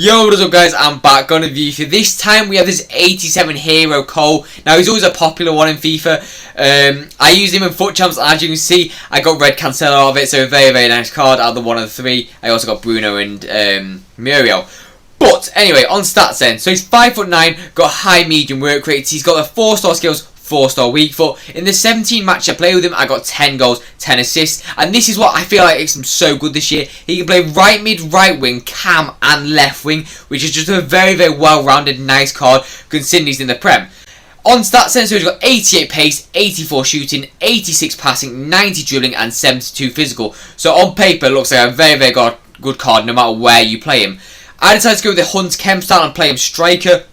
Yo, what is up guys, I'm back on a review for this time. We have this 87 Hero Cole. Now he's always a popular one in FIFA. I used him in FUT Champs, and as you can see I got red Cancelo out of it, so a very nice card out of the 1 of the 3. I also got Bruno and Muriel. But anyway, on stats then. So he's 5'9", got high medium work rates, he's got the 4-star skills, 4-star weak foot. In the 17 match I played with him, I got 10 goals, 10 assists, and this is what I feel like makes him so good this year. He can play right mid, right wing, cam and left wing, which is just a very well-rounded, nice card considering he's in the Prem. On stats then, so he's got 88 pace, 84 shooting, 86 passing, 90 dribbling and 72 physical. So on paper it looks like a very good card no matter where you play him. I decided to go with the Hunt Chem style and play him striker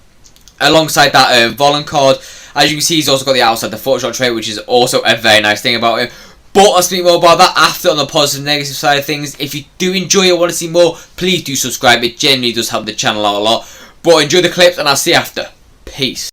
alongside that Volon card. As you can see, he's also got the outside the foot shot trait, which is also a very nice thing about him. But I'll speak more about that after on the positive and negative side of things. If you do enjoy it and want to see more, please do subscribe. It genuinely does help the channel out a lot. But enjoy the clips and I'll see you after. Peace.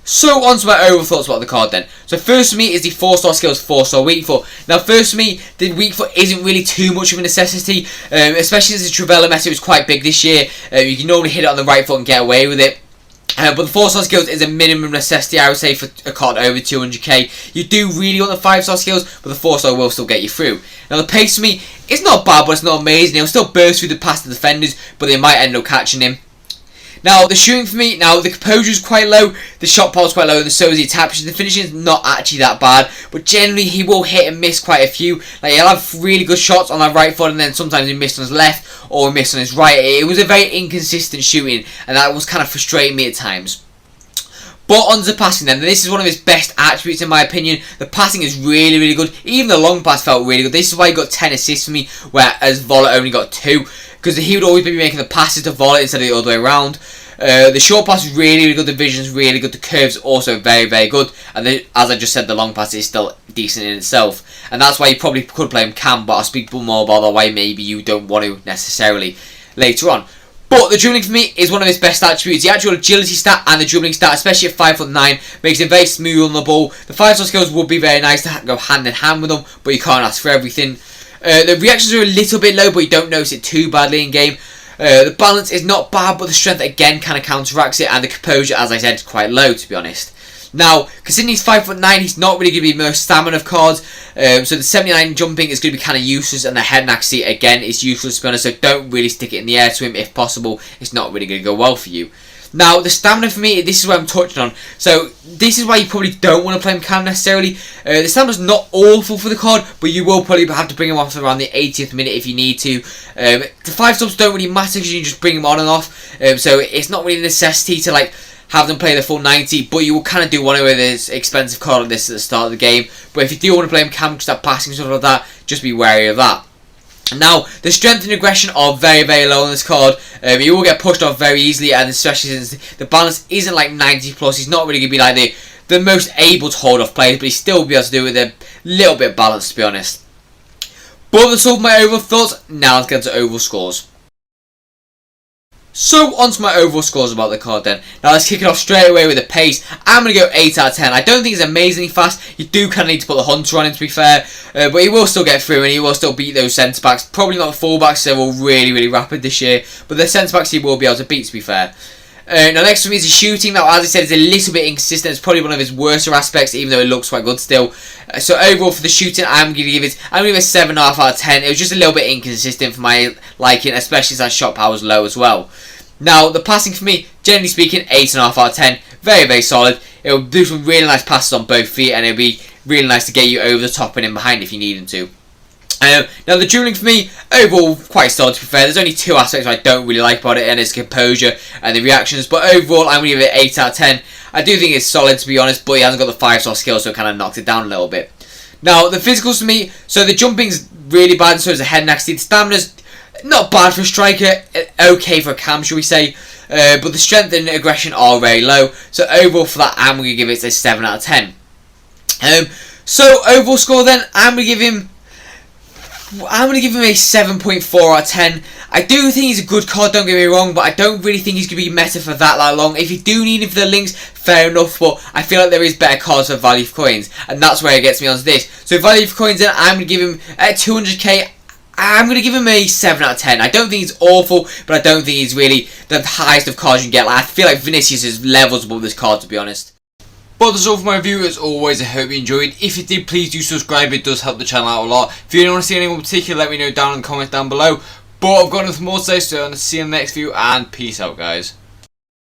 So on to my overall thoughts about the card then. So first for me is the 4-star skills, 4-star weak foot. Now first for me, the weak foot isn't really too much of a necessity, especially as the Trivela meta was quite big this year. You can normally hit it on the right foot and get away with it. But the 4-star skills is a minimum necessity, I would say, for a card over 200k. You do really want the 5-star skills, but the 4-star will still get you through. Now the pace for me, it's not bad, but it's not amazing. He'll still burst through the past the defenders, but they might end up catching him. Now the shooting for me, now the composure is quite low, the shot power is quite low, and so is the attack position. The finishing is not actually that bad, but generally he will hit and miss quite a few. Like he'll have really good shots on that right foot, and then sometimes he missed on his left or he missed on his right. It was a very inconsistent shooting, and that was kind of frustrating me at times. But on to passing then, this is one of his best attributes in my opinion. The passing is really, really good. Even the long pass felt really good. This is why he got 10 assists for me, whereas Volley only got 2. Because he would always be making the passes to Volley instead of the other way around. The short pass is really, really good. The vision is really good. The curves also very, very good. And as I just said, the long pass is still decent in itself. And that's why you probably could play him cam, but I'll speak more about that why maybe you don't want to necessarily later on. But the dribbling for me is one of his best attributes. The actual agility stat and the dribbling stat, especially at 5'9", makes him very smooth on the ball. The 5-star skills would be very nice to go hand in hand with them, but you can't ask for everything. The reactions are a little bit low, but you don't notice it too badly in game. The balance is not bad, but the strength again kind of counteracts it, and the composure, as I said, is quite low, to be honest. Now, considering he's 5'9", he's not really going to be the most stamina of cards, so the 79 jumping is going to be kind of useless, and the head and accuracy, again, is useless, to be honest, so don't really stick it in the air to him if possible. It's not really going to go well for you. Now, the stamina for me, this is what I'm touching on. So, this is why you probably don't want to play him cam necessarily. The stamina's not awful for the card, but you will probably have to bring him off around the 80th minute if you need to. The 5-subs don't really matter because you can just bring him on and off. So, it's not really a necessity to, like, have them play the full 90, but you will kind of do want to with this expensive card like this at the start of the game. But if you do want to play him cam, start passing, stuff like that, just be wary of that. Now, the strength and aggression are very, very low on this card. He will get pushed off very easily, and especially since the balance isn't like 90 plus, he's not really going to be like the most able to hold off players, but he still will be able to do it with a little bit of balance, to be honest. But that's all my overall thoughts. Now let's get to overall scores. So, on to my overall scores about the card then. Now, let's kick it off straight away with the pace. I'm going to go 8 out of 10. I don't think it's amazingly fast. You do kind of need to put the Hunter on him, to be fair. But he will still get through and he will still beat those centre-backs. Probably not the full-backs, they're all really, really rapid this year. But the centre-backs he will be able to beat, to be fair. Now, next for me is the shooting. Now, as I said, it's a little bit inconsistent. It's probably one of his worst aspects, even though it looks quite good still. So, overall, for the shooting, I'm going to give it a 7.5 out of 10. It was just a little bit inconsistent for my liking, especially since shot power was low as well. Now, the passing for me, generally speaking, 8.5 out of 10. Very, very solid. It will do some really nice passes on both feet, and it will be really nice to get you over the top and in behind if you need him to. Now, the dribbling for me, overall, quite solid, to be fair. There's only 2 aspects I don't really like about it, and it's composure and the reactions. But overall, I'm going to give it 8 out of 10. I do think it's solid, to be honest, but he hasn't got the 5-star skills, so it kind of knocked it down a little bit. Now, the physicals for me, so the jumping's really bad, and so is the head and accuracy. The stamina's not bad for a striker, okay for a cam, shall we say. But the strength and aggression are very low. So overall for that, I'm going to give it a 7 out of 10. So overall score then, I'm going to give him a 7.4 out of 10. I do think he's a good card, don't get me wrong, but I don't really think he's going to be meta for that long. If you do need him for the links, fair enough, but I feel like there is better cards for value for coins, and that's where it gets me onto this. So value for coins then, I'm going to give him at 200k. I'm going to give him a 7 out of 10. I don't think he's awful, but I don't think he's really the highest of cards you can get. Like, I feel like Vinicius is levels above this card, to be honest. But that's all for my review. As always, I hope you enjoyed. If you did, please do subscribe. It does help the channel out a lot. If you don't want to see anyone in particular, let me know down in the comments down below. But I've got nothing more to say, so I'll see you in the next video, and peace out, guys.